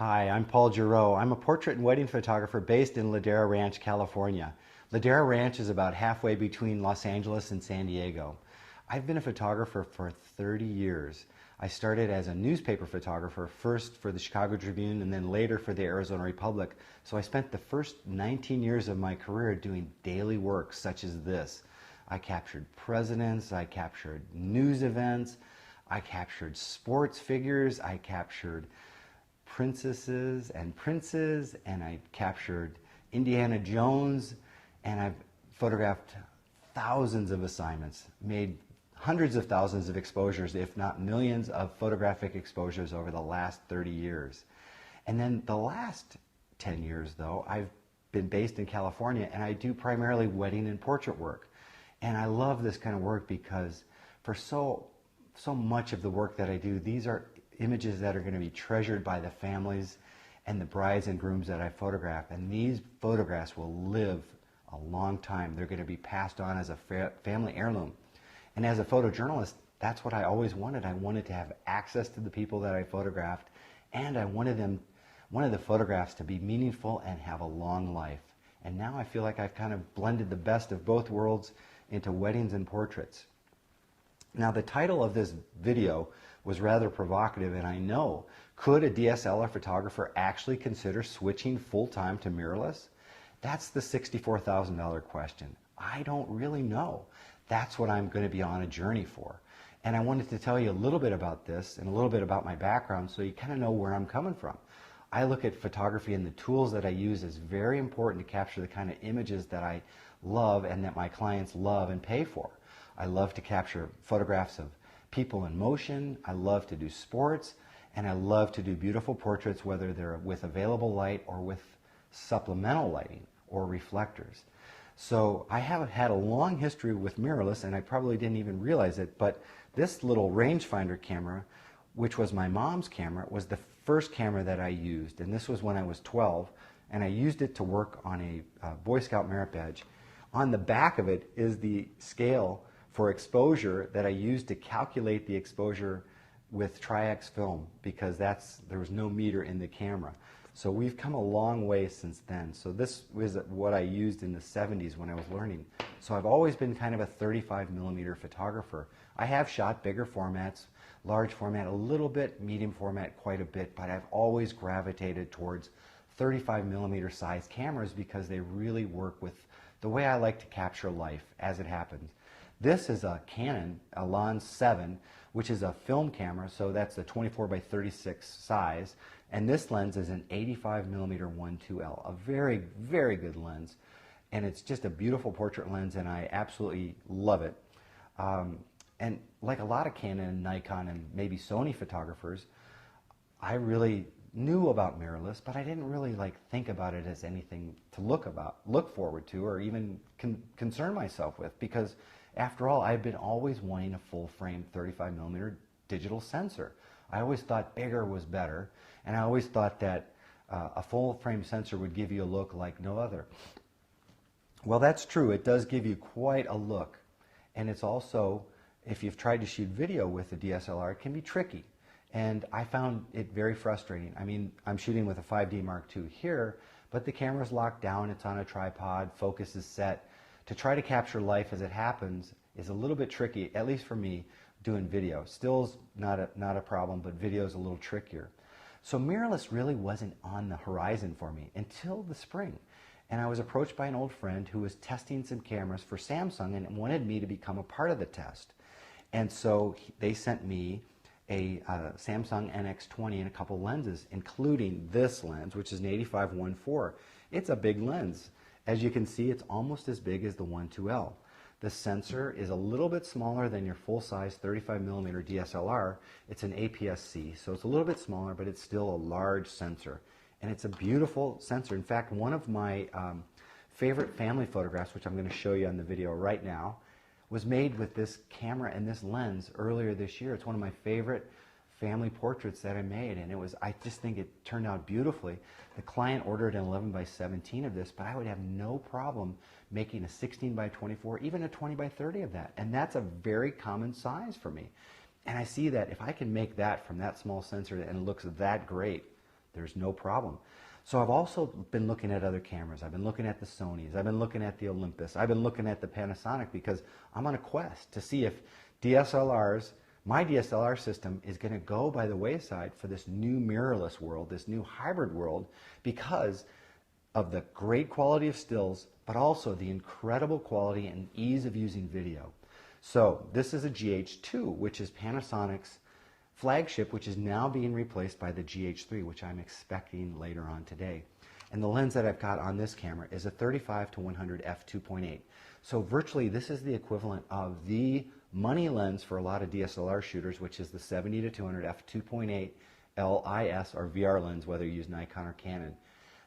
Hi, I'm Paul Gero. I'm a portrait and wedding photographer based in Ladera Ranch, California. Ladera Ranch is about halfway between Los Angeles and San Diego. I've been a photographer for 30 years. I started as a newspaper photographer, first for the Chicago Tribune and then later for the Arizona Republic. So I spent the first 19 years of my career doing daily work such as this. I captured presidents, I captured news events, I captured sports figures, I captured princesses and princes, and I captured Indiana Jones, and I've photographed thousands of assignments, made hundreds of thousands of exposures, if not millions of photographic exposures over the last 30 years. And then the last 10 years, though, I've been based in California, and I do primarily wedding and portrait work. And I love this kind of work because for so much of the work that I do, these are images that are going to be treasured by the families and the brides and grooms that I photograph. And these photographs will live a long time. They're going to be passed on as a family heirloom. And as a photojournalist, that's what I always wanted. I wanted to have access to the people that I photographed, and I wanted the photographs to be meaningful and have a long life. And now I feel like I've kind of blended the best of both worlds into weddings and portraits. Now, the title of this video was rather provocative, and I know, could a DSLR photographer actually consider switching full-time to mirrorless? That's the $64,000 question. I don't really know. That's what I'm going to be on a journey for. And I wanted to tell you a little bit about this and a little bit about my background so you kind of know where I'm coming from. I look at photography and the tools that I use as very important to capture the kind of images that I love and that my clients love and pay for. I love to capture photographs of people in motion, I love to do sports, and I love to do beautiful portraits, whether they're with available light or with supplemental lighting or reflectors. So I have had a long history with mirrorless, and I probably didn't even realize it, but this little rangefinder camera, which was my mom's camera, was the first camera that I used, and this was when I was 12, and I used it to work on a Boy Scout merit badge. On the back of it is the scale for exposure that I used to calculate the exposure with Tri-X film, because there was no meter in the camera. So we've come a long way since then. So this was what I used in the 70s when I was learning. So I've always been kind of a 35mm photographer. I have shot bigger formats, large format a little bit, medium format quite a bit, but I've always gravitated towards 35mm size cameras because they really work with the way I like to capture life as it happens. This is a Canon Elan 7, which is a film camera, so that's the 24x36 size, and this lens is an 85mm 1.2L, a very, very good lens, and it's just a beautiful portrait lens, and I absolutely love it. And like a lot of Canon, Nikon, and maybe Sony photographers, I really knew about mirrorless, but I didn't really think about it as anything to look forward to, or even concern myself with, because after all, I've been always wanting a full-frame 35mm digital sensor. I always thought bigger was better, and I always thought that a full-frame sensor would give you a look like no other. Well, that's true. It does give you quite a look, and it's also, if you've tried to shoot video with a DSLR, it can be tricky, and I found it very frustrating. I mean, I'm shooting with a 5D Mark II here, but the camera's locked down, it's on a tripod, focus is set. To try to capture life as it happens is a little bit tricky, at least for me, doing video. Still's not a problem, but video's a little trickier. So mirrorless really wasn't on the horizon for me until the spring. And I was approached by an old friend who was testing some cameras for Samsung and wanted me to become a part of the test. And so they sent me a Samsung NX20 and a couple lenses, including this lens, which is an 85-1.4. It's a big lens. As you can see, it's almost as big as the 1.2L. The sensor is a little bit smaller than your full-size 35mm DSLR. It's an APS-C, so it's a little bit smaller, but it's still a large sensor. And it's a beautiful sensor. In fact, one of my favorite family photographs, which I'm going to show you on the video right now, was made with this camera and this lens earlier this year. It's one of my favorite family portraits that I made, and I just think it turned out beautifully. The client ordered an 11x17 of this, but I would have no problem making a 16x24, even a 20x30 of that, and that's a very common size for me. And I see that if I can make that from that small sensor and it looks that great, There's no problem. So I've also been looking at other cameras. I've been looking at the Sonys. I've been looking at the Olympus. I've been looking at the Panasonic because I'm on a quest to see if DSLRs, my DSLR system is going to go by the wayside for this new mirrorless world, this new hybrid world, because of the great quality of stills, but also the incredible quality and ease of using video. So this is a GH2, which is Panasonic's flagship, which is now being replaced by the GH3, which I'm expecting later on today. And the lens that I've got on this camera is a 35 to 100 f2.8. So virtually this is the equivalent of the money lens for a lot of DSLR shooters, which is the 70 to 200 f2.8 LIS or VR lens, whether you use Nikon or Canon.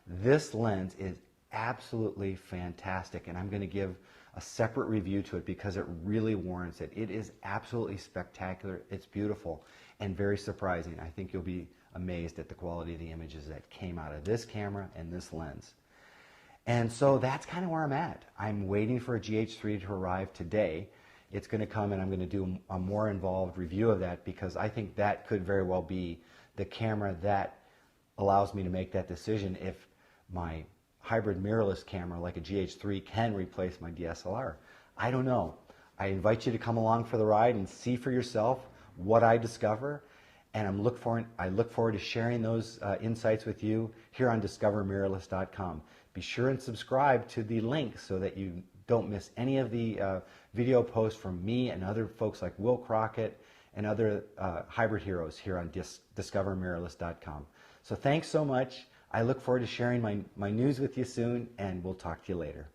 This lens is absolutely fantastic, and I'm going to give a separate review to it because it really warrants it. It is absolutely spectacular. It's beautiful and very surprising. I think you'll be amazed at the quality of the images that came out of this camera and this lens. And so that's kind of where I'm at. I'm waiting for a GH3 to arrive today. It's going to come, and I'm going to do a more involved review of that because I think that could very well be the camera that allows me to make that decision if my hybrid mirrorless camera like a GH3 can replace my DSLR. I don't know. I invite you to come along for the ride and see for yourself what I discover, and I look forward to sharing those insights with you here on discovermirrorless.com. Be sure and subscribe to the link so that you don't miss any of the video posts from me and other folks like Will Crockett and other hybrid heroes here on discovermirrorless.com. So thanks so much. I look forward to sharing my news with you soon, and we'll talk to you later.